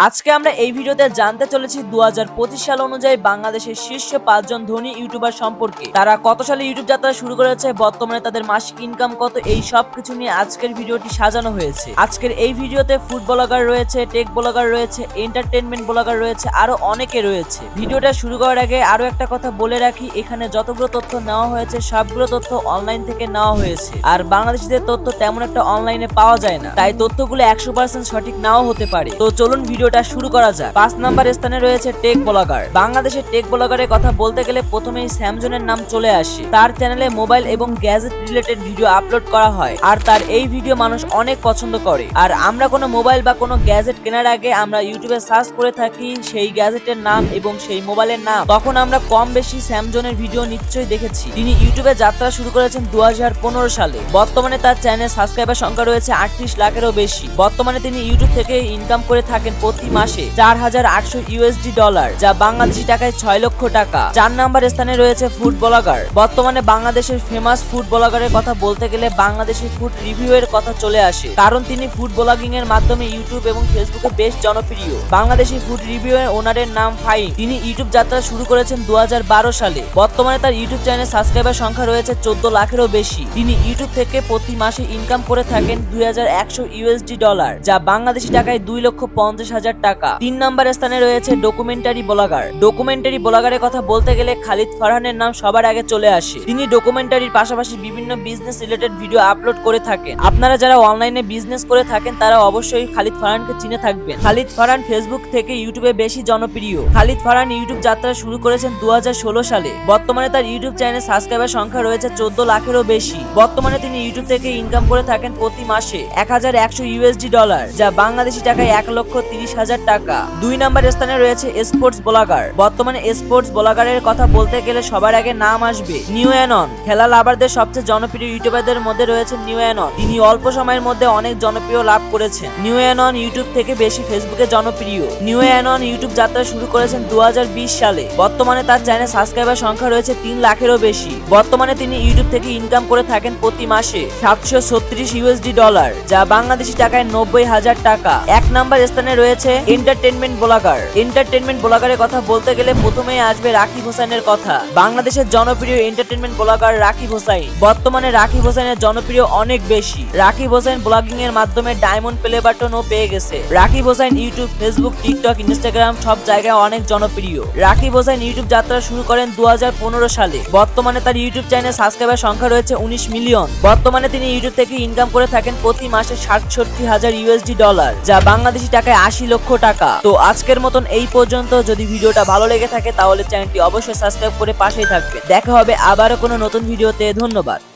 আজকে আমরা এই ভিডিওতে জানতে চলেছি 2025 সাল অনুযায়ী বাংলাদেশের শীর্ষ 5 জন ধনী ইউটিউবার সম্পর্কে। তারা কত সালে ইউটিউব যাত্রা শুরু করেছে, বর্তমানে তাদের মাসিক ইনকাম কত, এই সব কিছু নিয়ে আজকের ভিডিওটি সাজানো হয়েছে। আজকের এই ভিডিওতে ফুড ব্লগার রয়েছে, টেক ব্লগার রয়েছে, এন্টারটেইনমেন্ট ব্লগার রয়েছে, আরো অনেকে রয়েছে। ভিডিওটা শুরু করার আগে আরো একটা কথা বলে রাখি, এখানে যতগুলো তথ্য নেওয়া হয়েছে সবগুলো তথ্য অনলাইন থেকে নেওয়া হয়েছে। আর বাংলাদেশিদের তথ্য তেমন একটা অনলাইনে পাওয়া যায় না, তাই তথ্যগুলো 100% সঠিক নাও হতে পারে। তো চলুন ভিডিওটা শুরু করা যাক। 5 নাম্বার স্থানে রয়েছে টেক ব্লগার। বাংলাদেশের টেক ব্লগারের কথা বলতে গেলে প্রথমেই স্যামজনের নাম চলে আসে। তার চ্যানেলে মোবাইল এবং গ্যাজেট রিলেটেড ভিডিও আপলোড করা হয়, আর তার এই ভিডিও মানুষ অনেক পছন্দ করে। আর আমরা কোনো মোবাইল বা কোনো গ্যাজেট কেনার আগে আমরা ইউটিউবে সার্চ করে থাকি সেই গ্যাজেটের নাম এবং সেই মোবাইলের নাম। তখন আমরা কম বেশি স্যামজনের ভিডিও নিশ্চয়ই দেখেছি। তিনি ইউটিউবে যাত্রা শুরু করেছেন 2015 সালে। বর্তমানে তার চ্যানেল সাবস্ক্রাইবার সংখ্যা রয়েছে 38 লাখেরও বেশি। বর্তমানে তিনি ইউটিউব থেকে ইনকাম করে থাকেন প্রতি মাসে $4800, যা বাংলাদেশি টাকায় 6 লক্ষ টাকা। 4 নাম্বার স্থানে রয়েছে ফুড ব্লগার। বর্তমানে বাংলাদেশের ফেমাস ফুড ব্লগারের কথা বলতে গেলে বাংলাদেশি ফুড রিভিউ এর কথা চলে আসে, কারণ তিনি ফুড ব্লগিং এর মাধ্যমে ইউটিউব এবং ফেসবুকে বেশ জনপ্রিয়। বাংলাদেশি ফুড রিভিউ এর ওনারের নাম ফাহিম। তিনি ইউটিউব যাত্রা শুরু করেছেন 2012 সালে। বর্তমানে তার ইউটিউব চ্যানেলে সাবস্ক্রাইবার সংখ্যা রয়েছে 14 লাখেরও বেশি। তিনি ইউটিউব থেকে প্রতি মাসে ইনকাম করে থাকেন $2100, যা বাংলাদেশি টাকায় 2,50,000 টাকা। 3 নাম্বার স্থানে রয়েছে ডকুমেন্টারি ব্লগার। ডকুমেন্টারি ব্লগারের কথা বলতে গেলে খালিদ ফারহানের নাম সবার আগে চলে আসে। তিনি ডকুমেন্টারির পাশাপাশি বিভিন্ন বিজনেস রিলেটেড ভিডিও আপলোড করে থাকেন। আপনারা যারা অনলাইনে বিজনেস করে থাকেন তারা অবশ্যই খালিদ ফারহানকে চিনে থাকবেন। খালিদ ফারহান ফেসবুক থেকে ইউটিউবে বেশি জনপ্রিয়। খালিদ ফারহান ইউটিউব যাত্রা শুরু করেছেন 2016 সালে। বর্তমানে তার ইউটিউব চ্যানেলে সাবস্ক্রাইবার সংখ্যা রয়েছে 14 লাখেরও বেশি। বর্তমানে তিনি ইউটিউব থেকে ইনকাম করে থাকেন প্রতি মাসে $1100, যা বাংলাদেশি টাকায় 1,30,000 টাকা। 2 নাম্বার স্থানে রয়েছে স্পোর্টস ব্লগার। বর্তমানে স্পোর্টস ব্লগারের কথা বলতে গেলে সবার আগে নাম আসবে নিউ অ্যানন। খেলা লাভারদের সবচেয়ে জনপ্রিয় ইউটিউবারদের মধ্যে রয়েছে নিউ অ্যানন। তিনি অল্প সময়ের মধ্যে অনেক জনপ্রিয় লাভ করেছেন। নিউ অ্যানন ইউটিউব থেকে বেশি ফেসবুকে জনপ্রিয়। নিউ অ্যানন ইউটিউব যাত্রা শুরু করেছেন 2020 সালে। বর্তমানে তার চ্যানেল সাবস্ক্রাইবার সংখ্যা রয়েছে 3 লাখেরও বেশি। বর্তমানে তিনি ইউটিউব থেকে ইনকাম করে থাকেন প্রতি মাসে $730, যা বাংলাদেশি টাকায় 90,000 টাকা। 1 নাম্বার স্থানে রয়েছে এন্টারটেইনমেন্ট ব্লগার। এন্টারটেইনমেন্ট ব্লগারের কথা বলতে গেলে প্রথমেই আসবে রাকিব হোসেনের কথা। বাংলাদেশের জনপ্রিয় এন্টারটেইনমেন্ট ব্লগার রাকিব হোসেন। বর্তমানে রাকিব হোসেনের জনপ্রিয় অনেক বেশি। রাকিব হোসেন ব্লগিং এর মাধ্যমে ডায়মন্ড প্লে বাটনও পেয়ে গেছে। Rakib Hossain YouTube, Facebook, TikTok, Instagram সব জায়গায় অনেক জনপ্রিয়। রাকিব হোসেন ইউটিউব যাত্রা শুরু করেন 2015 সালে। বর্তমানে তার ইউটিউব চ্যানেলে সাবস্ক্রাইবার সংখ্যা রয়েছে 19 মিলিয়ন। বর্তমানে তিনি ইউটিউব থেকে ইনকাম করে থাকেন প্রতি মাসে $67,000, যা বাংলাদেশি টাকায় 80 লক্ষ টাকা। তো আজকের মতন এই পর্যন্ত। যদি ভিডিওটা ভালো লেগে থাকে তাহলে চ্যানেলটি অবশ্যই সাবস্ক্রাইব করে পাশেই থাকবে। দেখা হবে আবারও কোনো নতুন ভিডিওতে। ধন্যবাদ।